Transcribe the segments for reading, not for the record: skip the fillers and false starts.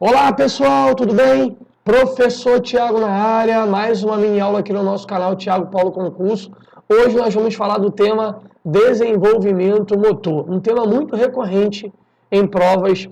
Olá pessoal, tudo bem? Professor Tiago na área, mais uma mini aula aqui no nosso canal Tiago Paulo Concurso. Hoje nós vamos falar do tema desenvolvimento motor, um tema muito recorrente em provas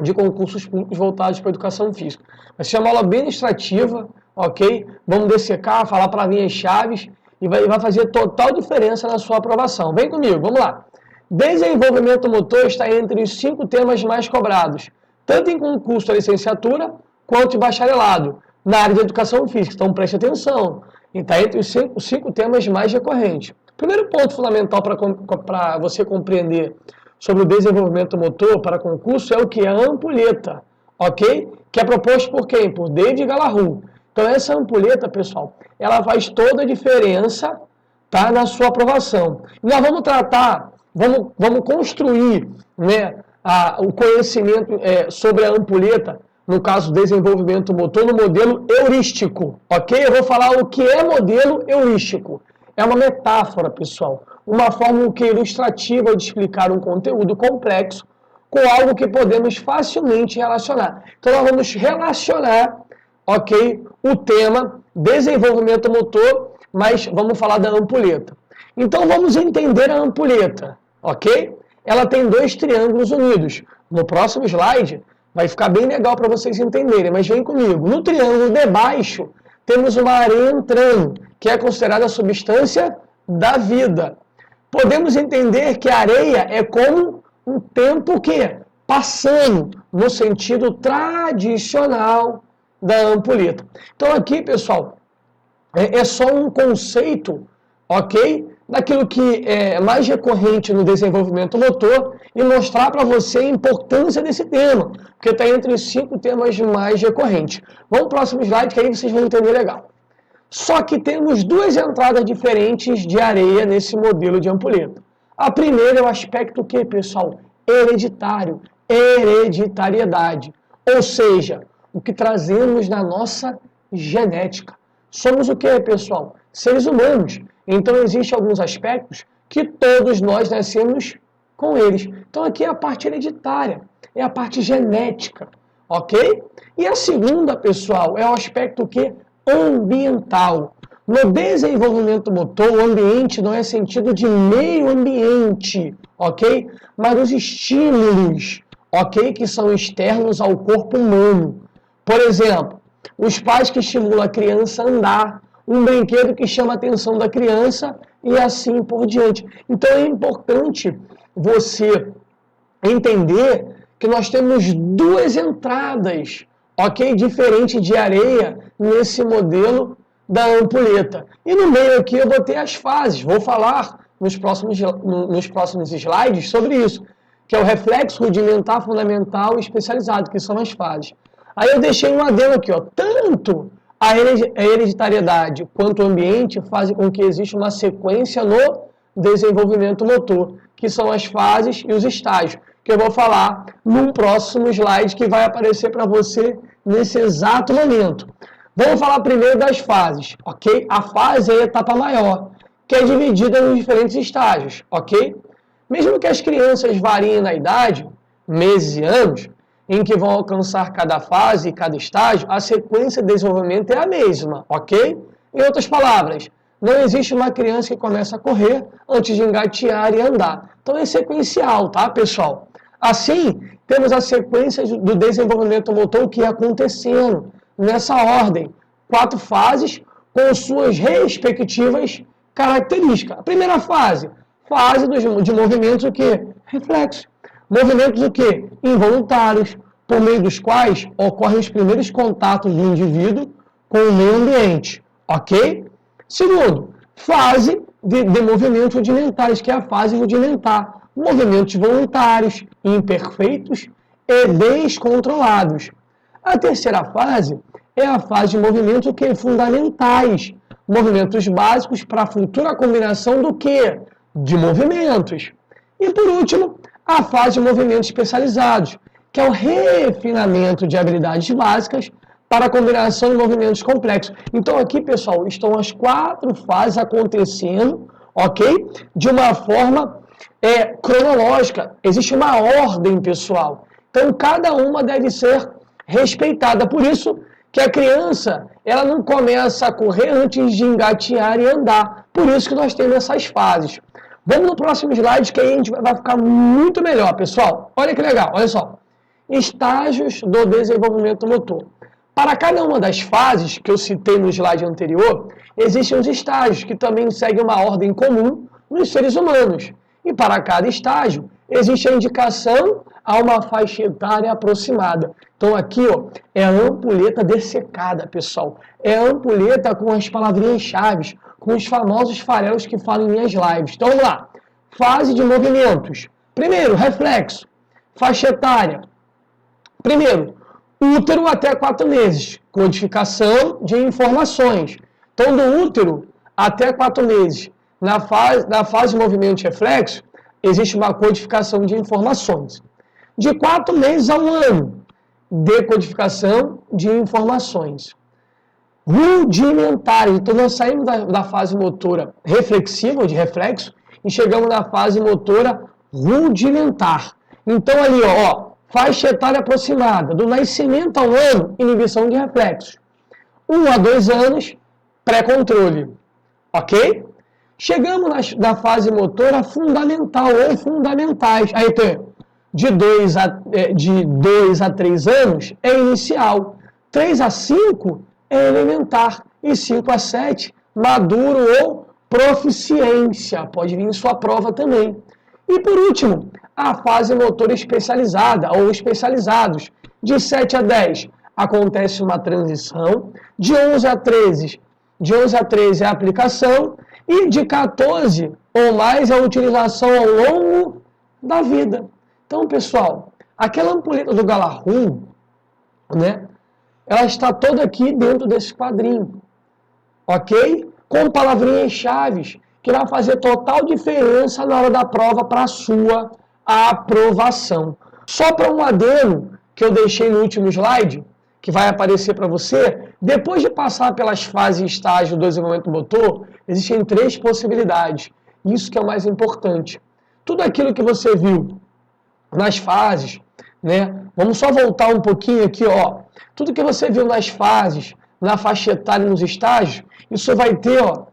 de concursos públicos voltados para a educação física. Vai ser uma aula bem ilustrativa, ok? Vamos dessecar, falar palavrinhas-chave e vai fazer total diferença na sua aprovação. Vem comigo, vamos lá. Desenvolvimento motor está entre os 5 temas mais cobrados, tanto em concurso da licenciatura quanto em bacharelado, na área de educação física. Então preste atenção, está entre os 5 temas mais recorrentes. Primeiro ponto fundamental para você compreender sobre o desenvolvimento motor para concurso é o que? A ampulheta, ok? Que é proposto por quem? Por David Gallagher. Então essa ampulheta, pessoal, ela faz toda a diferença, tá, na sua aprovação. E nós vamos tratar, vamos construir, né, o conhecimento sobre a ampulheta, no caso desenvolvimento motor, no modelo heurístico, ok? Eu vou falar o que é modelo heurístico. É uma metáfora, pessoal, uma forma ilustrativa de explicar um conteúdo complexo com algo que podemos facilmente relacionar. Então nós vamos relacionar, ok, o tema desenvolvimento motor, mas vamos falar da ampulheta. Então vamos entender a ampulheta, ok? Ela tem 2 triângulos unidos. No próximo slide vai ficar bem legal para vocês entenderem, mas vem comigo. No triângulo de baixo temos uma areia entrando, que é considerada a substância da vida. Podemos entender que a areia é como um tempo que passando no sentido tradicional da ampulheta. Então aqui, pessoal, é só um conceito, ok? Daquilo que é mais recorrente no desenvolvimento motor e mostrar para você a importância desse tema, porque está entre os 5 temas mais recorrentes. Vamos para o próximo slide, que aí vocês vão entender legal. Só que temos 2 entradas diferentes de areia nesse modelo de ampulheta. A primeira é o aspecto que, pessoal? Hereditário, hereditariedade. Ou seja, o que trazemos na nossa genética. Somos o que, pessoal? Seres humanos. Então, existem alguns aspectos que todos nós nascemos com eles. Então, aqui é a parte hereditária, é a parte genética, ok? E a segunda, pessoal, é o aspecto que? Ambiental. No desenvolvimento motor, o ambiente não é sentido de meio ambiente, ok? Mas os estímulos, ok? Que são externos ao corpo humano. Por exemplo, os pais que estimulam a criança a andar, um brinquedo que chama a atenção da criança e assim por diante. Então é importante você entender que nós temos 2 entradas, ok? Diferente de areia nesse modelo da ampulheta. E no meio aqui eu botei as fases. Vou falar nos próximos slides sobre isso, que é o reflexo rudimentar, fundamental e especializado, que são as fases. Aí eu deixei um adendo aqui, ó. Tanto a hereditariedade quanto o ambiente fazem com que exista uma sequência no desenvolvimento motor, que são as fases e os estágios, que eu vou falar num próximo slide que vai aparecer para você nesse exato momento. Vamos falar primeiro das fases, ok? A fase é a etapa maior, que é dividida nos diferentes estágios, ok? Mesmo que as crianças variem na idade, meses e anos, em que vão alcançar cada fase e cada estágio, a sequência de desenvolvimento é a mesma, ok? Em outras palavras, não existe uma criança que começa a correr antes de engatear e andar. Então é sequencial, tá, pessoal? Assim, temos a sequência do desenvolvimento motor que é acontecendo nessa ordem. 4 fases com suas respectivas características. A primeira fase de movimentos o quê? Reflexo. Movimentos o quê? Involuntários, por meio dos quais ocorrem os primeiros contatos do indivíduo com o meio ambiente, ok? Segundo, fase de movimentos rudimentares, que é a fase rudimentar. Movimentos voluntários, imperfeitos e descontrolados. A terceira fase é a fase de movimentos que? Fundamentais. Movimentos básicos para a futura combinação do quê? De movimentos. E por último, a fase de movimentos especializados, que é o refinamento de habilidades básicas para a combinação de movimentos complexos. Então aqui, pessoal, estão as 4 fases acontecendo, ok? De uma forma cronológica. Existe uma ordem, pessoal. Então cada uma deve ser respeitada. Por isso que a criança, ela não começa a correr antes de engatear e andar. Por isso que nós temos essas fases. Vamos no próximo slide, que aí a gente vai ficar muito melhor, pessoal. Olha que legal, olha só. Estágios do desenvolvimento motor. Para cada uma das fases que eu citei no slide anterior, existem os estágios, que também seguem uma ordem comum nos seres humanos. E para cada estágio, existe a indicação a uma faixa etária aproximada. Então aqui, ó, é a ampulheta dessecada, pessoal. É a ampulheta com as palavrinhas-chave, com os famosos farelos que falam em minhas lives. Então vamos lá. Fase de movimentos. Primeiro, reflexo. Faixa etária. Primeiro, útero até 4 meses. Codificação de informações. Então, do útero até 4 meses. Na fase de movimento de reflexo, existe uma codificação de informações. De 4 meses a 1 ano, decodificação de informações. Rudimentares. Então, nós saímos da fase motora reflexiva, ou de reflexo, e chegamos na fase motora rudimentar. Então, ali, ó, faixa etária aproximada, do nascimento ao ano, inibição de reflexos. 1 a 2 anos, pré-controle. Ok? Chegamos na fase motora fundamental ou fundamentais. Aí tem de 2 a 3 anos é inicial. 3 a 5 é elementar. E 5 a 7, maduro ou proficiência. Pode vir em sua prova também. E por último, a fase motora especializada ou especializados. De 7 a 10 acontece uma transição. De 11 a 13 é a aplicação. E de 14 ou mais a utilização ao longo da vida. Então, pessoal, aquela ampulheta do Galarrum, né, ela está toda aqui dentro desse quadrinho. Ok? Com palavrinhas-chave que vai fazer total diferença na hora da prova para a sua aprovação. Só para um adendo que eu deixei no último slide, que vai aparecer para você, depois de passar pelas fases e estágios do desenvolvimento motor, existem 3 possibilidades. Isso que é o mais importante. Tudo aquilo que você viu nas fases, né? Vamos só voltar um pouquinho aqui, ó. Tudo que você viu nas fases, na faixa etária e nos estágios, isso vai ter, ó,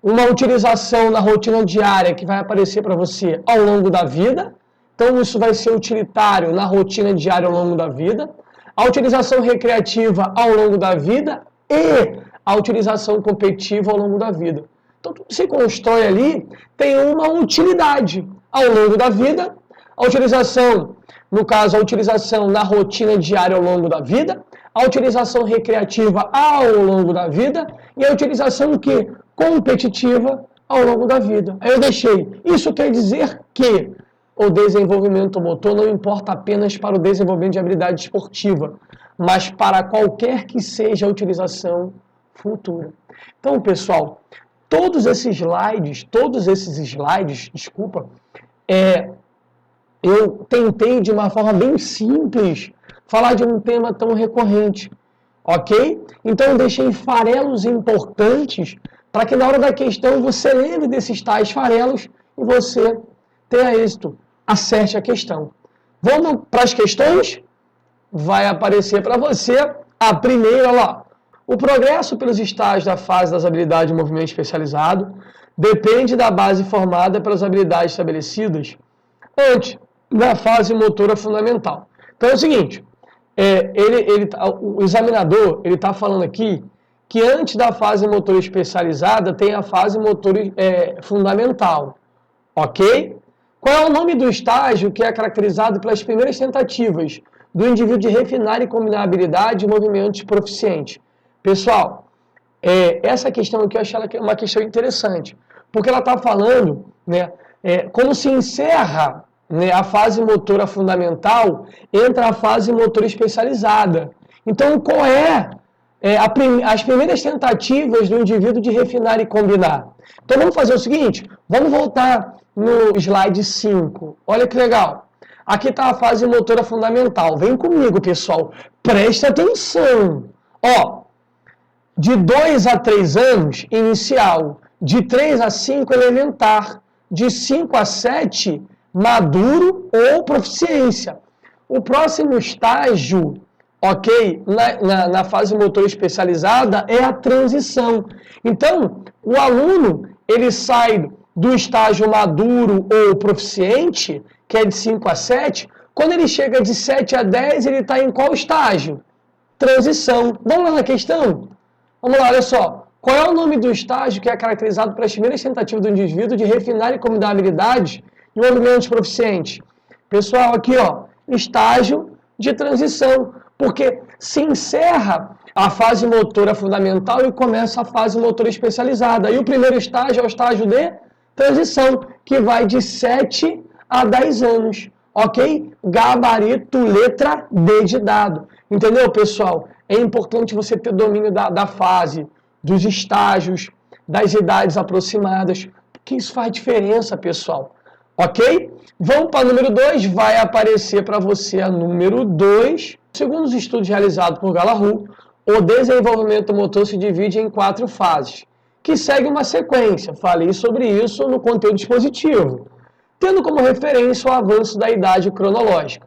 uma utilização na rotina diária que vai aparecer para você ao longo da vida. Então, isso vai ser utilitário na rotina diária ao longo da vida. A utilização recreativa ao longo da vida e a utilização competitiva ao longo da vida. Então, tudo que se constrói ali tem uma utilidade ao longo da vida. A utilização, no caso, a utilização na rotina diária ao longo da vida, a utilização recreativa ao longo da vida e a utilização que? Competitiva ao longo da vida. Aí eu deixei. Isso quer dizer que o desenvolvimento motor não importa apenas para o desenvolvimento de habilidade esportiva, mas para qualquer que seja a utilização futura. Então, pessoal, todos esses slides, desculpa, eu tentei de uma forma bem simples falar de um tema tão recorrente, ok? Então, eu deixei farelos importantes para que na hora da questão você lembre desses tais farelos e você tenha êxito. Acerte a questão. Vamos para as questões? Vai aparecer para você a primeira lá. O progresso pelos estágios da fase das habilidades de movimento especializado depende da base formada pelas habilidades estabelecidas antes da fase motora fundamental. Então é o seguinte, o examinador está falando aqui que antes da fase motora especializada tem a fase motora fundamental, ok? Qual é o nome do estágio que é caracterizado pelas primeiras tentativas do indivíduo de refinar e combinar habilidade e movimentos proficientes? Pessoal, essa questão aqui eu achei ela uma questão interessante, porque ela está falando, né, como se encerra, né, a fase motora fundamental, entra a fase motora especializada. Então, qual as primeiras tentativas do indivíduo de refinar e combinar? Então, vamos fazer o seguinte, vamos voltar no slide 5. Olha que legal. Aqui está a fase motora fundamental. Vem comigo, pessoal. Presta atenção. Ó, de 2 a 3 anos, inicial. De 3 a 5, elementar. De 5 a 7, maduro ou proficiência. O próximo estágio, ok? Na fase motora especializada é a transição. Então, o aluno, ele sai do estágio maduro ou proficiente, que é de 5 a 7, quando ele chega de 7 a 10, ele está em qual estágio? Transição. Vamos lá na questão? Vamos lá, olha só. Qual é o nome do estágio que é caracterizado pelas primeiras tentativas do indivíduo de refinar e combinar habilidades de movimentos proficientes? Pessoal, aqui, ó, estágio de transição, porque se encerra a fase motora fundamental e começa a fase motora especializada. E o primeiro estágio é o estágio de transição, que vai de 7 a 10 anos, ok? Gabarito, letra D de dado. Entendeu, pessoal? É importante você ter domínio da fase, dos estágios, das idades aproximadas, porque isso faz diferença, pessoal. Ok? Vamos para o número 2, vai aparecer para você a número 2. Segundo os estudos realizados por Galahu, o desenvolvimento motor se divide em 4 fases, que segue uma sequência. Falei sobre isso no conteúdo expositivo, tendo como referência o avanço da idade cronológica.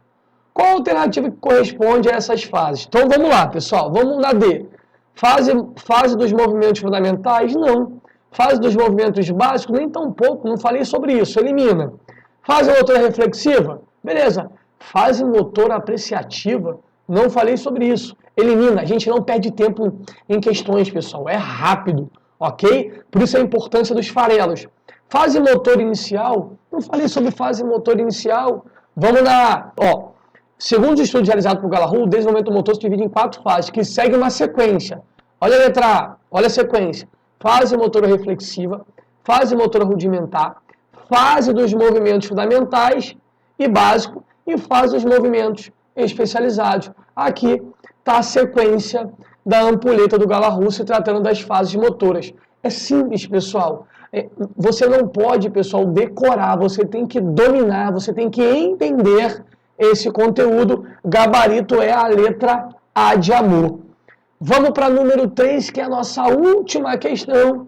Qual a alternativa que corresponde a essas fases? Então vamos lá, pessoal, vamos na D. Fase dos movimentos fundamentais? Não. Fase dos movimentos básicos? Nem tão pouco, não falei sobre isso, elimina. Fase motora reflexiva? Beleza. Fase motora apreciativa? Não falei sobre isso, elimina. A gente não perde tempo em questões, pessoal, é rápido, ok? Por isso a importância dos farelos. Fase motor inicial? Não falei sobre fase motor inicial. Vamos na... Ó, segundo os estudos realizados por Galahu, o desenvolvimento motor se divide em 4 fases, que segue uma sequência. Olha a letra A, olha a sequência. Fase motora reflexiva, fase motora rudimentar, fase dos movimentos fundamentais e básico e fase dos movimentos especializados. Aqui está a sequência da ampulheta do Galahu se tratando das fases motoras. É simples, pessoal. Você não pode, pessoal, decorar, você tem que dominar, você tem que entender esse conteúdo. Gabarito é a letra A de amor. Vamos para número 3, que é a nossa última questão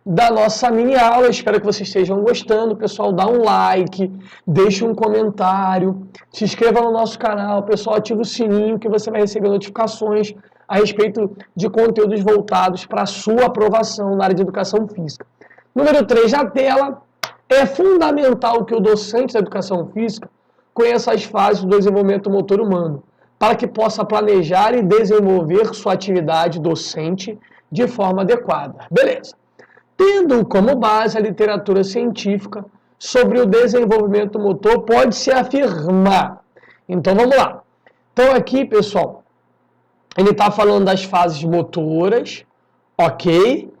da nossa mini aula. Espero que vocês estejam gostando. Pessoal, dá um like, deixa um comentário, se inscreva no nosso canal. Pessoal, ativa o sininho que você vai receber notificações a respeito de conteúdos voltados para a sua aprovação na área de educação física. Número 3 na tela. É fundamental que o docente da educação física conheça as fases do desenvolvimento motor humano, para que possa planejar e desenvolver sua atividade docente de forma adequada. Beleza. Tendo como base a literatura científica sobre o desenvolvimento motor, pode-se afirmar. Então, vamos lá. Então, aqui, pessoal, ele está falando das fases motoras, ok?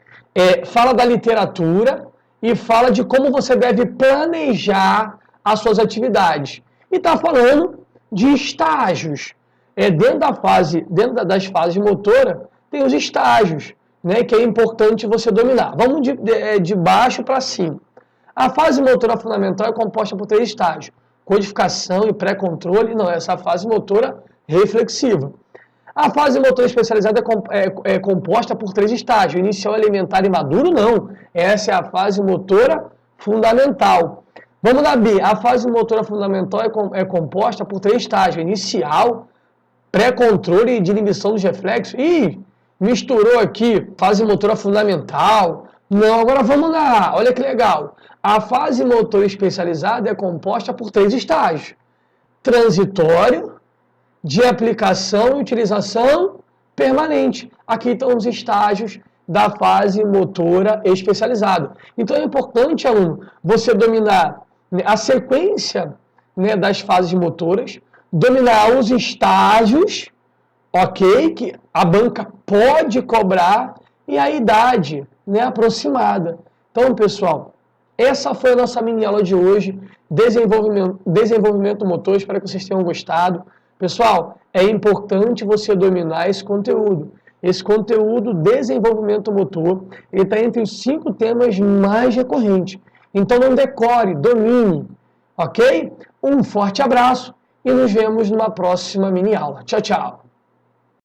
Fala da literatura e fala de como você deve planejar as suas atividades. E está falando de estágios. Dentro das fases motoras, tem os estágios, né, que é importante você dominar. Vamos de baixo para cima. A fase motora fundamental é composta por 3 estágios. Codificação e pré-controle, não, essa é a fase motora reflexiva. A fase motora especializada é composta por 3 estágios. Inicial, elementar e maduro, não. Essa é a fase motora fundamental. Vamos na B. A fase motora fundamental é composta por 3 estágios. Inicial, pré-controle de inibição dos reflexos. Ih, misturou aqui fase motora fundamental. Não, agora vamos lá. Olha que legal. A fase motora especializada é composta por 3 estágios. Transitório, de aplicação e utilização permanente. Aqui estão os estágios da fase motora especializada. Então é importante, aluno, você dominar a sequência, né, das fases motoras, dominar os estágios, ok, que a banca pode cobrar, e a idade, né, aproximada. Então, pessoal, essa foi a nossa mini aula de hoje, desenvolvimento motor. Espero que vocês tenham gostado. Pessoal, é importante você dominar esse conteúdo. Esse conteúdo, desenvolvimento motor, ele está entre os 5 temas mais recorrentes. Então não decore, domine, ok? Um forte abraço e nos vemos numa próxima mini aula. Tchau, tchau!